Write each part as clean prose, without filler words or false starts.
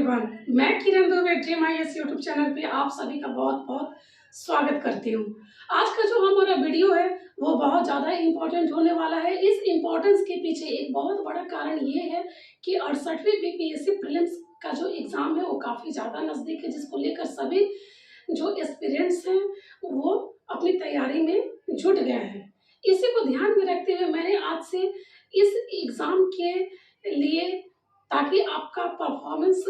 Everyone, मैं Kiran Dubey dream IAS YouTube channel पे आप सभी का बहुत बहुत स्वागत करती हूँ। आज का जो हमारा वीडियो है वो बहुत ज़्यादा इम्पोर्टेंट होने वाला है। इस इम्पोर्टेंस के पीछे एक बहुत बड़ा कारण ये है कि 68वीं बीपीएससी प्रीलिम्स का जो एग्ज़ाम है वो काफ़ी ज़्यादा नज़दीक है, जिसको लेकर सभी जो एस्पिरेंट्स हैं वो अपनी तैयारी में जुट गए हैं। इसी को ध्यान में रखते हुए मैंने आज से इस एग्ज़ाम के लिए, ताकि आपका परफॉर्मेंस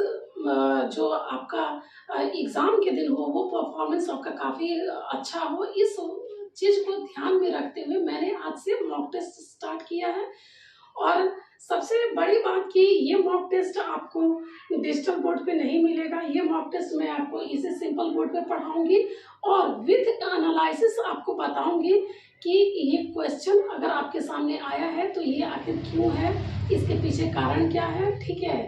जो आपका एग्ज़ाम के दिन हो वो परफॉर्मेंस आपका काफ़ी अच्छा हो, इस चीज़ को ध्यान में रखते हुए मैंने आज से मॉक टेस्ट स्टार्ट किया है। और सबसे बड़ी बात कि ये मॉक टेस्ट आपको डिजिटल बोर्ड पे नहीं मिलेगा। ये मॉक टेस्ट मैं आपको इसी सिंपल बोर्ड पे पढ़ाऊंगी और विथ एनालिसिस आपको बताऊंगी कि ये क्वेश्चन अगर आपके सामने आया है तो ये आखिर क्यों है, इसके पीछे कारण क्या है। ठीक है,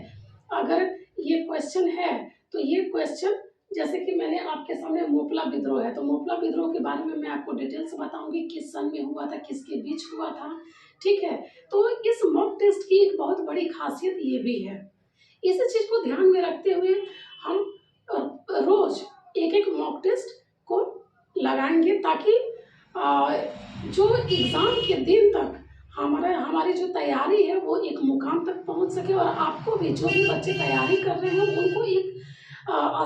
अगर ये क्वेश्चन है तो ये क्वेश्चन, जैसे कि मैंने आपके सामने मोपला विद्रोह है, तो मोपला विद्रोह के बारे में मैं आपको डिटेल्स बताऊंगी, किस सन में हुआ था, किसके बीच हुआ था। ठीक है, तो इस मॉक टेस्ट की एक बहुत बड़ी खासियत ये भी है। इसी चीज़ को ध्यान में रखते हुए हम रोज एक एक मॉक टेस्ट को लगाएंगे, ताकि जो एग्ज़ाम के दिन तक हमारी जो तैयारी है वो एक मुकाम तक पहुंच सके और आपको भी, जो भी बच्चे तैयारी कर रहे हैं, उनको एक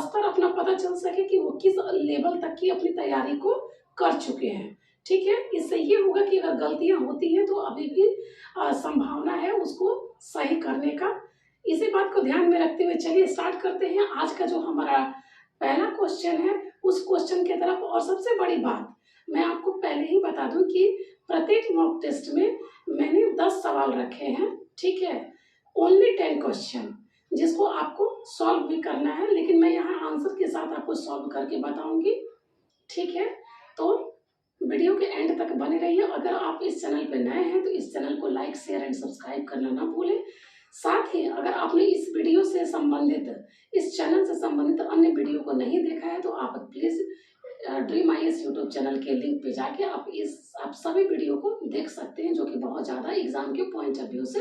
स्तर अपना पता चल सके कि वो किस लेवल तक की अपनी तैयारी को कर चुके हैं। ठीक है, इससे ये होगा कि अगर गलतियां होती हैं तो अभी भी संभावना है उसको सही करने का। इसी बात को ध्यान में रखते हुए चलिए स्टार्ट करते हैं आज का जो हमारा पहला क्वेश्चन है उस क्वेश्चन की तरफ। और सबसे बड़ी बात मैं आपको पहले ही बता दूं कि प्रत्येक मॉक टेस्ट में मैंने 10 सवाल रखे हैं। ठीक है, ओनली 10 क्वेश्चन, जिसको आपको सॉल्व भी करना है, लेकिन मैं यहाँ आंसर के साथ आपको सॉल्व करके बताऊंगी। ठीक है, तो वीडियो के एंड तक बने रहिए। अगर आप इस चैनल पर नए हैं तो इस चैनल को लाइक, शेयर एंड सब्सक्राइब करना ना भूलें। साथ ही अगर आपने इस वीडियो से संबंधित, इस चैनल से संबंधित अन्य वीडियो को नहीं देखा है तो आप please dream IAS YouTube channel के लिंक पे जाके आप सभी वीडियो को देख सकते हैं, जो कि बहुत ज़्यादा एग्जाम के पॉइंट ऑफ व्यू से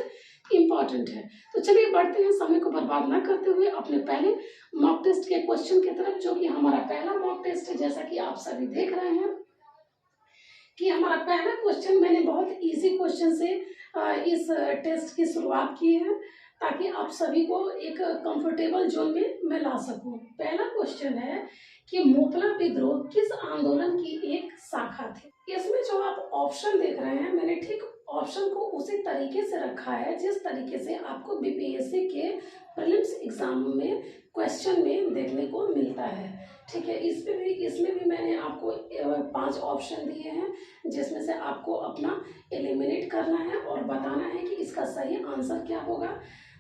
इम्पॉर्टेंट है। तो चलिए बढ़ते हैं, समय को बर्बाद ना करते हुए अपने पहले मॉक टेस्ट के क्वेश्चन की तरफ, जो कि हमारा पहला मॉक टेस्ट है। जैसा कि आप सभी देख रहे हैं कि हमारा पहला क्वेश्चन, मैंने बहुत इजी क्वेश्चन से इस टेस्ट की शुरुआत की है, ताकि आप सभी को एक कंफर्टेबल जोन में मैं ला सकूं। पहला क्वेश्चन है कि मोपला विद्रोह किस आंदोलन की एक शाखा थी। इसमें जो आप ऑप्शन देख रहे हैं, मैंने ठीक ऑप्शन को उसी तरीके से रखा है जिस तरीके से आपको बीपीएससी के प्रीलिम्स एग्जाम में क्वेश्चन में देखने को मिलता है। ठीक है, इसमें भी मैंने आपको 5 ऑप्शन दिए हैं, जिसमें से आपको अपना एलिमिनेट करना है और बताना है कि इसका सही आंसर क्या होगा।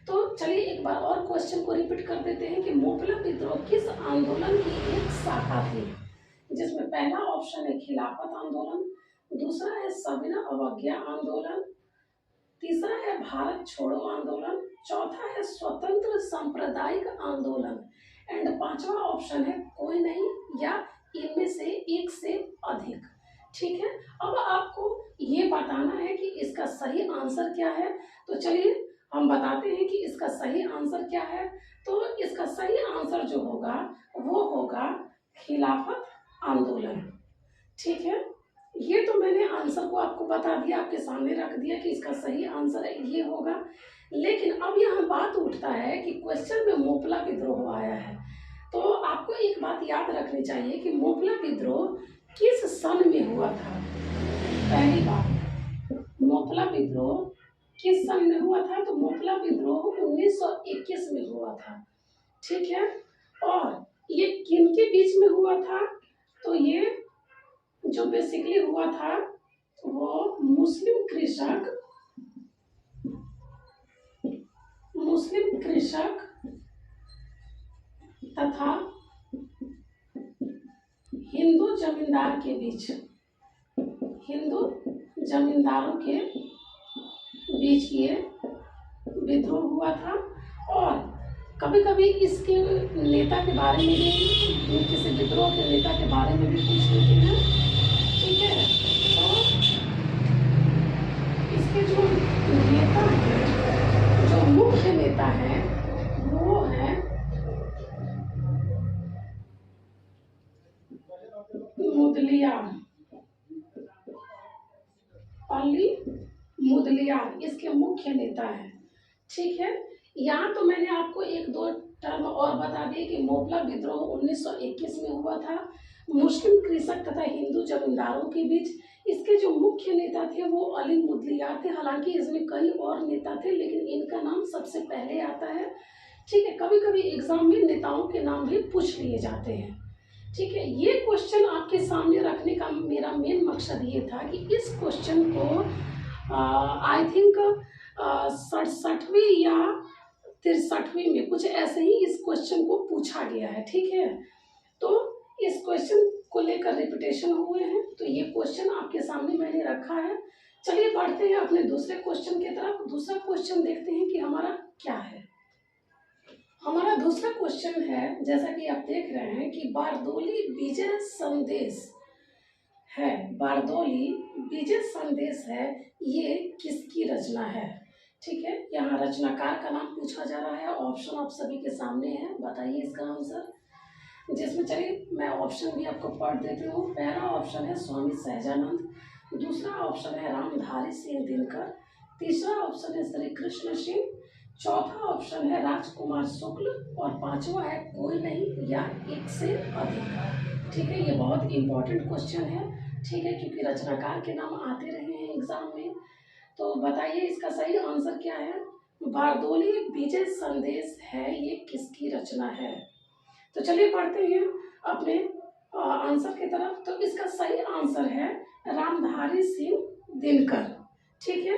तो चलिए एक बार और क्वेश्चन को रिपीट कर देते हैं कि मोपला विद्रोह किस आंदोलन की एक शाखा थी, जिसमें पहला ऑप्शन है खिलाफत आंदोलन, दूसरा है सविनय अवज्ञा आंदोलन, तीसरा है भारत छोड़ो आंदोलन, चौथा है स्वतंत्र सांप्रदायिक आंदोलन एंड पांचवा ऑप्शन है कोई नहीं या इनमें से एक से अधिक। ठीक है, अब आपको ये बताना है कि इसका सही आंसर क्या है। तो चलिए हम बताते हैं कि इसका सही आंसर क्या है। तो इसका सही आंसर जो होगा वो होगा खिलाफत आंदोलन। ठीक है, ये तो मैंने आंसर को आपको बता दिया, आपके सामने रख दिया कि इसका सही आंसर ये होगा। लेकिन अब यहाँ बात उठता है कि क्वेश्चन में मोपला विद्रोह आया है, तो आपको एक बात याद रखनी चाहिए कि मोपला विद्रोह किस सन में हुआ था। पहली बात, मोपला विद्रोह किस सन में हुआ था, तो मोपला विद्रोह 1921 में हुआ था। ठीक है, और ये किनके बीच में हुआ था, तो ये जो बेसिकली हुआ था वो मुस्लिम कृषक तथा हिंदू जमींदार के बीच, हिंदू जमींदारों के बीच ये विद्रोह हुआ था। और कभी कभी इसके नेता के बारे में भी, किसी विद्रोह के नेता के बारे में भी पूछ लेते हैं। ठीक है, तो इसके जो नेता है, जो मुख्य नेता है वो है अली मुदलियार इसके मुख्य नेता हैं। ठीक है, यहाँ तो मैंने आपको एक दो टर्म और बता दिए कि मोपला विद्रोह 1921 में हुआ था, मुस्लिम कृषक तथा हिंदू जमींदारों के बीच। इसके जो मुख्य नेता थे वो अली मुदलियार थे, हालांकि इसमें कई और नेता थे लेकिन इनका नाम सबसे पहले आता है। ठीक है, कभी कभी एग्जाम में नेताओं के नाम भी पूछ लिए जाते हैं। ठीक है, ये क्वेश्चन आपके सामने रखने का मेरा मेन मकसद ये था कि इस क्वेश्चन को आई थिंक 67वीं या 63वीं में कुछ ऐसे ही इस क्वेश्चन को पूछा गया है। ठीक है, तो इस क्वेश्चन को लेकर रिपीटेशन हुए हैं, तो ये क्वेश्चन आपके सामने मैंने रखा है। चलिए बढ़ते हैं अपने दूसरे क्वेश्चन की तरफ। दूसरा क्वेश्चन देखते हैं कि हमारा क्या है। हमारा दूसरा क्वेश्चन है, जैसा कि आप देख रहे हैं कि बारदोली विजय संदेश है, बारदोली विजय संदेश है, ये किसकी रचना है। ठीक है, यहाँ रचनाकार का नाम पूछा जा रहा है। ऑप्शन आप सभी के सामने है, बताइए इसका आंसर। जिसमें चलिए मैं ऑप्शन भी आपको पढ़ देती हूँ। पहला ऑप्शन है स्वामी सहजानंद, दूसरा ऑप्शन है रामधारी सिंह दिनकर, तीसरा ऑप्शन है श्री कृष्ण सिंह, चौथा ऑप्शन है राजकुमार शुक्ल और पांचवा है कोई नहीं या एक से अधिक। ठीक है, ये बहुत इंपॉर्टेंट क्वेश्चन है। ठीक है, क्योंकि रचनाकार के नाम आते रहे हैं एग्जाम में। तो बताइए इसका सही आंसर क्या है। बारदोली विजय संदेश है, ये किसकी रचना है। तो चलिए पढ़ते हैं अपने आंसर की तरफ। तो इसका सही आंसर है रामधारी सिंह दिनकर। ठीक है,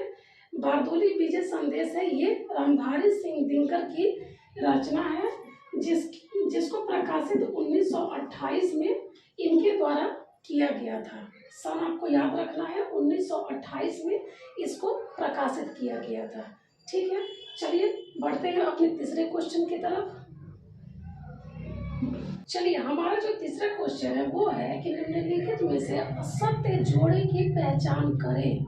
बारदोली विजय संदेश है, ये रामधारी सिंह दिनकर की रचना है, जिसको प्रकाशित 1928 में इनके द्वारा किया गया था। सन आपको याद रखना है, 1928 में इसको प्रकाशित किया गया था। ठीक है, चलिए बढ़ते हैं अपने तीसरे क्वेश्चन की तरफ। चलिए हमारा जो तीसरा क्वेश्चन है वो है कि निम्नलिखित में से असत्य जोड़े की पहचान करें।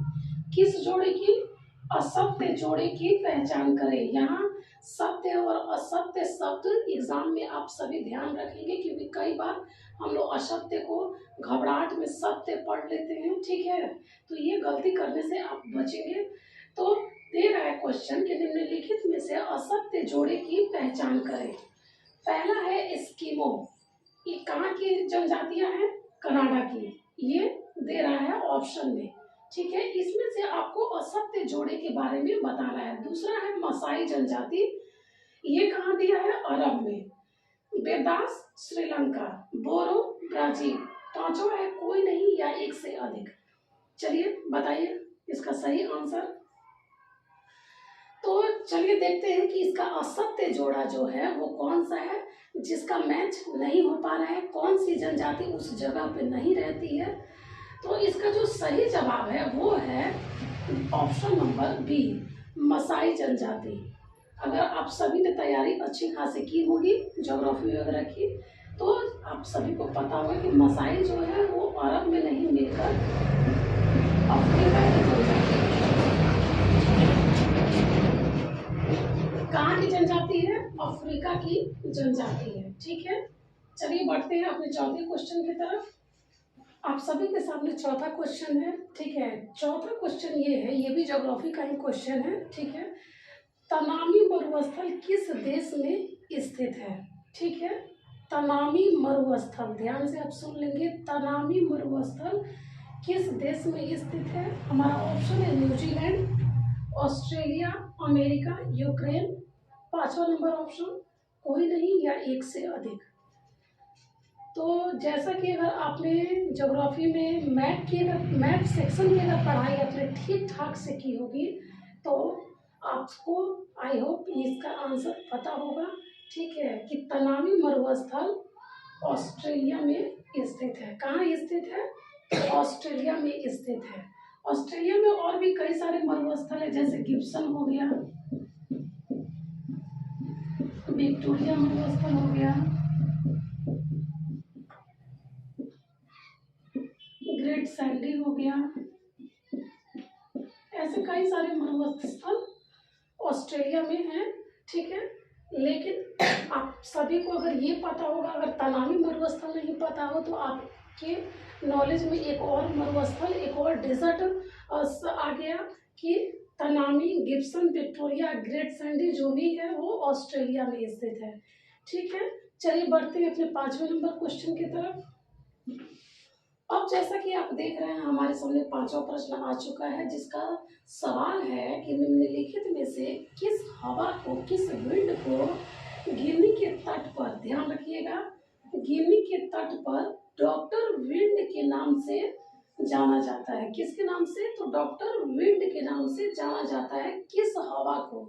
किस जोड़े की? असत्य जोड़े की पहचान करें। यहाँ सत्य और असत्य शब्द एग्जाम में आप सभी ध्यान रखेंगे, क्योंकि कई बार हम लोग असत्य को घबराहट में सत्य पढ़ लेते हैं। ठीक है, तो ये गलती करने से आप बचेंगे। तो दे रहा है क्वेश्चन कि निम्नलिखित में से असत्य जोड़े की पहचान करें। पहला है एस्किमो, ये कहाँ की जनजातियां हैं? कनाडा की, ये दे रहा है ऑप्शन में। ठीक है, इसमें से आपको असत्य जोड़े के बारे में बताना है। दूसरा है मसाई जनजाति, ये कहाँ दिया है? अरब में। बेदास श्रीलंका, बोरो ब्राजील, पांचवा है कोई नहीं या एक से अधिक। चलिए बताइए इसका सही आंसर। तो चलिए देखते हैं कि इसका असत्य जोड़ा जो है वो कौन सा है, जिसका मैच नहीं हो पा रहा है, कौन सी जनजाति उस जगह पे नहीं रहती है। तो इसका जो सही जवाब है वो है ऑप्शन नंबर बी, मसाई जनजाति। अगर आप सभी ने तैयारी अच्छी खासी की होगी ज्योग्राफी वगैरह की, तो आप सभी को पता होगा कि मसाई जो है वो अरब में नहीं मिलकर अफ्रीका की जनजाति, कहाँ की जनजाति है? अफ्रीका की जनजाति है। ठीक है, चलिए बढ़ते हैं अपने चौथे क्वेश्चन की तरफ। आप सभी के सामने चौथा क्वेश्चन है। ठीक है, चौथा क्वेश्चन ये है, ये भी ज्योग्राफी का ही क्वेश्चन है। ठीक है, तनामी मरुस्थल किस देश में स्थित है? ठीक है, तनामी मरुस्थल, ध्यान से आप सुन लेंगे, तनामी मरुस्थल किस देश में स्थित है? हमारा ऑप्शन है न्यूजीलैंड, ऑस्ट्रेलिया, अमेरिका, यूक्रेन, पांचवा नंबर ऑप्शन कोई नहीं या एक से अधिक। तो जैसा कि अगर आपने ज्योग्राफी में मैप सेक्शन की अगर पढ़ाई आपने ठीक ठाक से की होगी तो आपको आई होप इसका आंसर पता होगा। ठीक है, कि तनामी मरुस्थल ऑस्ट्रेलिया में स्थित है। कहाँ स्थित है? ऑस्ट्रेलिया में स्थित है। ऑस्ट्रेलिया में और भी कई सारे मरुस्थल है, जैसे गिब्सन हो गया, विक्टोरिया मरुस्थल हो गया, ग्रेट सैंडी हो गया, ऐसे कई सारे मरुस्थल ऑस्ट्रेलिया में हैं। ठीक है, लेकिन आप सभी को अगर ये पता होगा, अगर तनामी मरुस्थल नहीं पता हो तो आप के नॉलेज में एक और मरुस्थल, एक और डेजर्ट आ गया कि Tanami, Gibson, Victoria, great Sandy जो भी है वो ऑस्ट्रेलिया में स्थित है। ठीक है, चलिए बढ़ते हैं अपने 5वें नंबर क्वेश्चन की तरफ। अब जैसा कि आप देख रहे हैं हमारे सामने 5वां प्रश्न आ चुका है, जिसका सवाल है कि निम्नलिखित में से किस हवा को, किस विंड को गिनी के तट पर, ध्यान रखिएगा, गिनी के तट पर डॉक्टर विंड के नाम से जाना जाता है। किसके नाम से? तो डॉक्टर विंड के नाम से जाना जाता है किस हवा को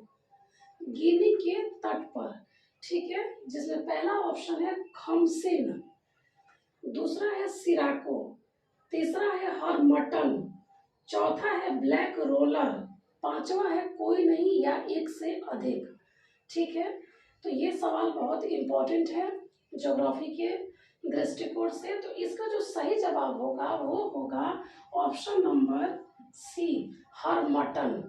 गिनी के तट पर। ठीक है, जिसमें पहला ऑप्शन है खमसिन, दूसरा है सिराको, तीसरा है हरमटन, चौथा है ब्लैक रोलर, पांचवा है कोई नहीं या एक से अधिक। ठीक है, तो ये सवाल बहुत इंपॉर्टेंट है ज्योग्राफी के दृष्टिकोण से। तो इसका जो सही जवाब होगा वो होगा ऑप्शन नंबर सी, हरमटन।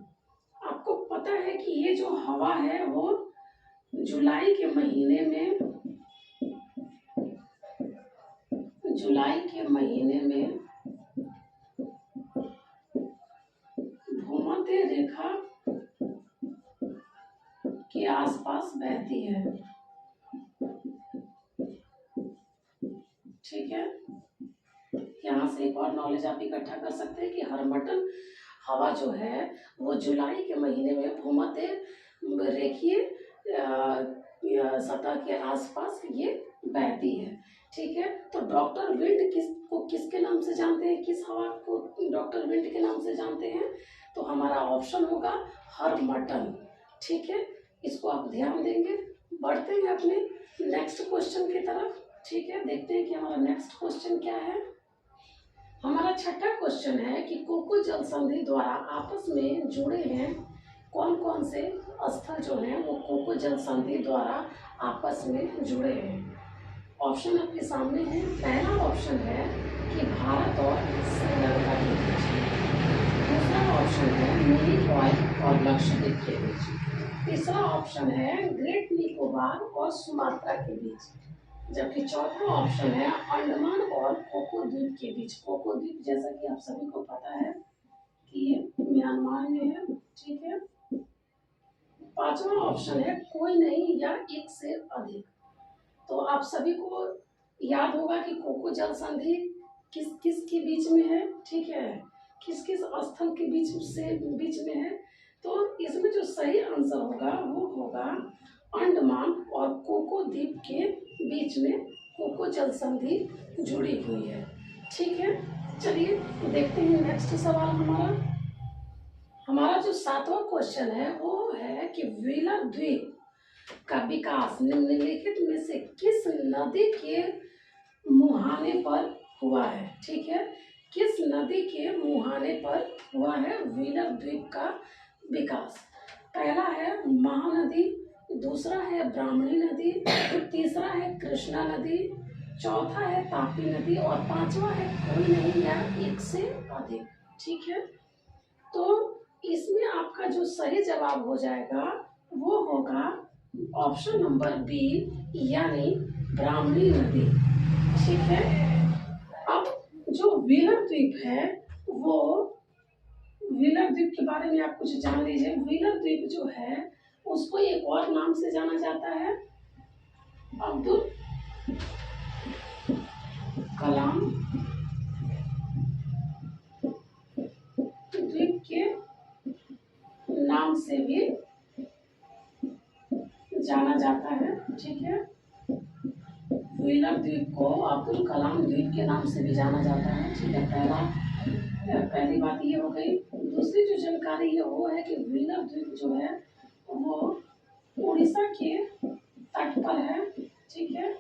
आपको पता है कि ये जो हवा है वो जुलाई के महीने में भूमध्य रेखा के आसपास बहती है। ठीक है, यहाँ से एक और नॉलेज आप इकट्ठा कर सकते हैं कि हरमटन हवा जो है वो जुलाई के महीने में भूमध्य रेखीय सतह के आसपास ये बहती है। ठीक है, तो डॉक्टर विंड किसके नाम से जानते हैं, किस हवा को डॉक्टर विंड के नाम से जानते हैं? तो हमारा ऑप्शन होगा हरमटन। ठीक है, इसको आप ध्यान देंगे। बढ़ते हैं अपने नेक्स्ट क्वेश्चन की तरफ। ठीक है, देखते हैं कि हमारा नेक्स्ट क्वेश्चन क्या है। हमारा छठा क्वेश्चन है कि कोको जल संधि द्वारा आपस में जुड़े हैं कौन कौन से स्थल जो हैं वो कोको जल संधि द्वारा आपस में जुड़े हैं। ऑप्शन आपके सामने है। पहला ऑप्शन है कि भारत और श्रीलंका के बीच, दूसरा ऑप्शन है मिनी और लक्षद्वीप के बीच, तीसरा ऑप्शन है ग्रेट निकोबार और सुमात्रा के बीच, जबकि चौथा ऑप्शन है अंडमान और कोको द्वीप के बीच। कोको द्वीप जैसा कि आप सभी को पता है कि ये म्यांमार में है। ठीक है, पांचवा ऑप्शन है कोई नहीं या एक से अधिक। तो आप सभी को याद होगा कि कोको जल संधि किस किस के बीच में है। ठीक है, किस किस स्थल के बीच में है। तो इसमें जो सही आंसर होगा वो होगा अंडमान और कोको द्वीप के बीच में कोको जल संधि जुड़ी हुई है। ठीक है, चलिए देखते हैं नेक्स्ट सवाल हमारा जो 7वां क्वेश्चन है वो है कि व्हीलर द्वीप का विकास निम्नलिखित में से किस नदी के मुहाने पर हुआ है। ठीक है, किस नदी के मुहाने पर हुआ है व्हीलर द्वीप का विकास? पहला है महानदी, दूसरा है ब्राह्मणी नदी, तीसरा है कृष्णा नदी, चौथा है तापी नदी और पांचवा है कोई नहीं या एक से अधिक। ठीक है, तो इसमें आपका जो सही जवाब हो जाएगा वो होगा ऑप्शन नंबर बी, यानी ब्राह्मणी नदी। ठीक है, अब जो व्हीलर द्वीप है वो, व्हीलर द्वीप के बारे में आप कुछ जान लीजिए। व्हीलर द्वीप जो है उसको एक और नाम से जाना जाता है अब्दुल कलाम द्वीप के नाम से भी जाना जाता है। ठीक है, व्हीलर द्वीप को अब्दुल कलाम द्वीप के नाम से भी जाना जाता है। ठीक है, पहली बात ये हो गई। दूसरी जो जानकारी है वो है कि व्हीलर द्वीप जो है वो उड़ीसा के तट पर है। ठीक है,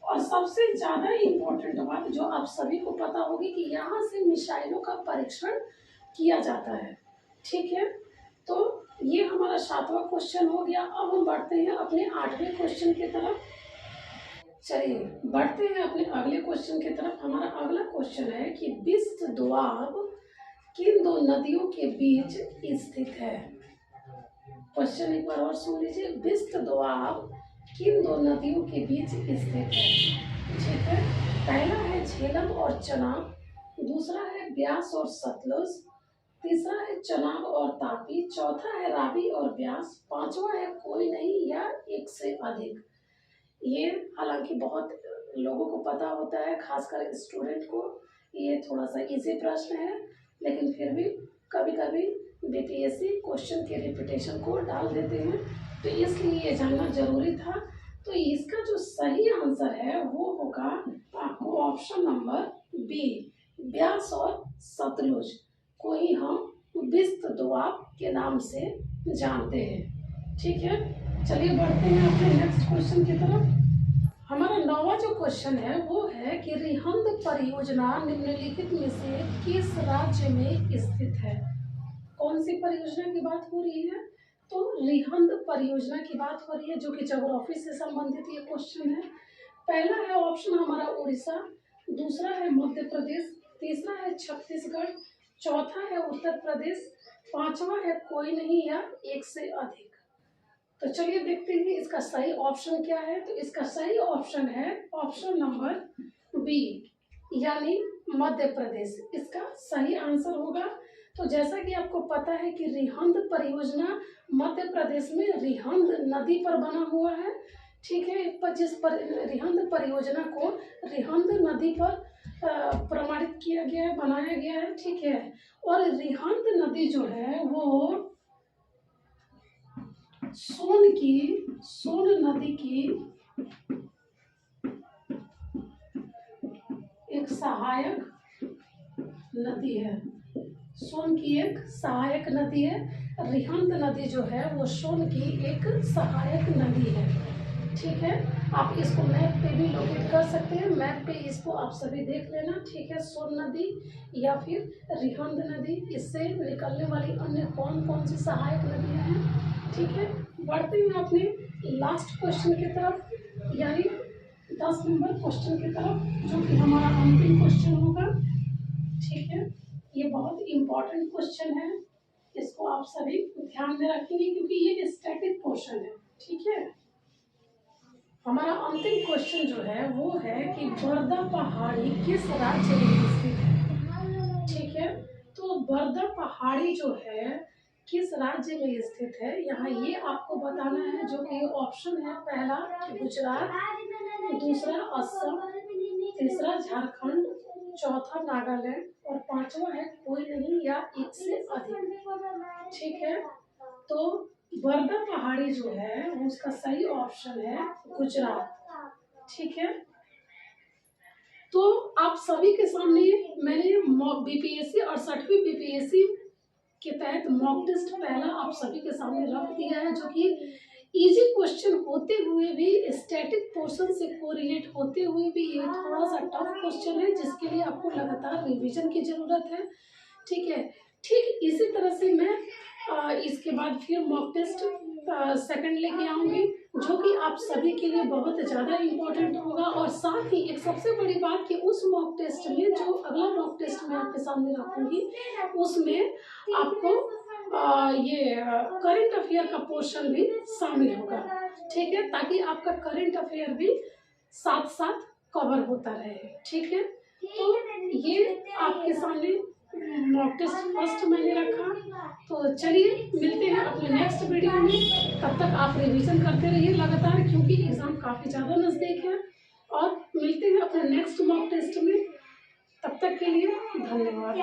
और सबसे ज्यादा इम्पोर्टेंट बात जो आप सभी को पता होगी कि यहाँ से मिसाइलों का परीक्षण किया जाता है। ठीक है, तो ये हमारा 7वां क्वेश्चन हो गया। अब हम बढ़ते हैं अपने 8वें क्वेश्चन की तरफ। चलिए बढ़ते हैं अपने अगले क्वेश्चन की तरफ। हमारा अगला क्वेश्चन है कि बिस्त दोआब किन दो नदियों के बीच स्थित है। क्वेश्चन एक बार और सुन लीजिए। बिस्त दोआब किन दो नदियों के बीच स्थित है। ठीक है, पहला है झेलम और चनाब, दूसरा है ब्यास और सतलुज, तीसरा है चनाब और तापी, चौथा है रावी और ब्यास, पांचवा है कोई नहीं या एक से अधिक। ये हालांकि बहुत लोगों को पता होता है, खासकर स्टूडेंट को ये थोड़ा सा इजी प्रश्न है, लेकिन फिर भी कभी कभी बीपीएससी क्वेश्चन के रिपीटेशन को डाल देते हैं, तो इसलिए ये जानना जरूरी था। तो इसका जो सही आंसर है वो होगा आपको ऑप्शन नंबर बी, ब्यास और सतलुज को ही हम विस्त दोआब के नाम से जानते हैं। ठीक है, चलिए बढ़ते हैं अपने नेक्स्ट क्वेश्चन की तरफ। हमारा 9वां जो क्वेश्चन है वो है कि रिहंद परियोजना निम्नलिखित में से किस राज्य में स्थित है। कौन सी परियोजना की बात हो रही है? तो रिहंद परियोजना की बात हो रही है, जो कि ज्योग्राफी से संबंधित ये क्वेश्चन है। पहला है ऑप्शन हमारा उड़ीसा, दूसरा है मध्य प्रदेश, तीसरा है छत्तीसगढ़, चौथा है उत्तर प्रदेश, पांचवा है कोई नहीं या एक से अधिक। तो चलिए देखते हैं इसका सही ऑप्शन क्या है। तो इसका सही ऑप्शन है ऑप्शन नंबर बी, यानी मध्य प्रदेश इसका सही आंसर होगा। तो जैसा कि आपको पता है कि रिहंद परियोजना मध्य प्रदेश में रिहंद नदी पर बना हुआ है। ठीक है, जिस पर रिहंद परियोजना को रिहंद नदी पर प्रमाणित किया गया है, बनाया गया है। ठीक है, और रिहंद नदी जो है वो सोन नदी की एक सहायक नदी है। सोन की एक सहायक नदी है। रिहंद नदी जो है वो सोन की एक सहायक नदी है। ठीक है, आप इसको मैप पे भी लोकेट कर सकते हैं, मैप पे इसको आप सभी देख लेना। ठीक है, सोन नदी या फिर रिहंद नदी, इससे निकलने वाली अन्य कौन कौन सी सहायक नदियां हैं। ठीक है, बढ़ते हैं अपने लास्ट क्वेश्चन की तरफ, यानी 10 नंबर क्वेश्चन की तरफ, जो कि हमारा अंतिम क्वेश्चन होगा। ठीक है, ये बहुत इम्पोर्टेंट क्वेश्चन है, इसको आप सभी ध्यान में रखेंगे क्योंकि ये स्टैटिक क्वेश्चन है। ठीक है, हमारा अंतिम क्वेश्चन जो है वो है कि बर्दा पहाड़ी किस राज्य में स्थित है। ठीक है, तो बर्दा पहाड़ी जो है किस राज्य में स्थित है, यहाँ ये आपको बताना है, जो कि ऑप्शन है पहला गुजरात, दूसरा असम, तीसरा झारखंड, चौथा नागालैंड और पांचवा है कोई नहीं या एक से अधिक। ठीक है, तो बर्दा पहाड़ी जो है उसका सही ऑप्शन है गुजरात। ठीक है, तो आप सभी के सामने मैंने बीपीएससी और 6वीं बीपीएससी के तहत मॉक टेस्ट पहला आप सभी के सामने रख दिया है, जो कि इजी क्वेश्चन होते हुए भी, स्टैटिक पोर्शन से कोरिलेट होते हुए भी ये थोड़ा सा टफ क्वेश्चन है, जिसके लिए आपको लगातार रिवीजन की जरूरत है। ठीक है, ठीक इसी तरह से मैं इसके बाद फिर मॉक टेस्ट सेकंड लेके आऊंगी, जो कि आप सभी के लिए बहुत ज़्यादा इम्पोर्टेंट होगा। और साथ ही एक सबसे बड़ी बात कि उस मॉक टेस्ट में, जो अगला मॉक टेस्ट मैं आपके सामने रखूंगी, उसमें आपको ये करंट अफेयर का पोर्शन भी शामिल होगा। ठीक है, ताकि आपका करंट अफेयर भी साथ साथ कवर होता रहे। ठीक है, तो ये आपके सामने मॉक टेस्ट फर्स्ट मैंने रखा। तो चलिए मिलते हैं अपने नेक्स्ट वीडियो में, तब तक आप रिवीजन करते रहिए लगातार, क्योंकि एग्जाम काफ़ी ज़्यादा नज़दीक है। और मिलते हैं अपने नेक्स्ट मॉक टेस्ट में, तब तक के लिए धन्यवाद।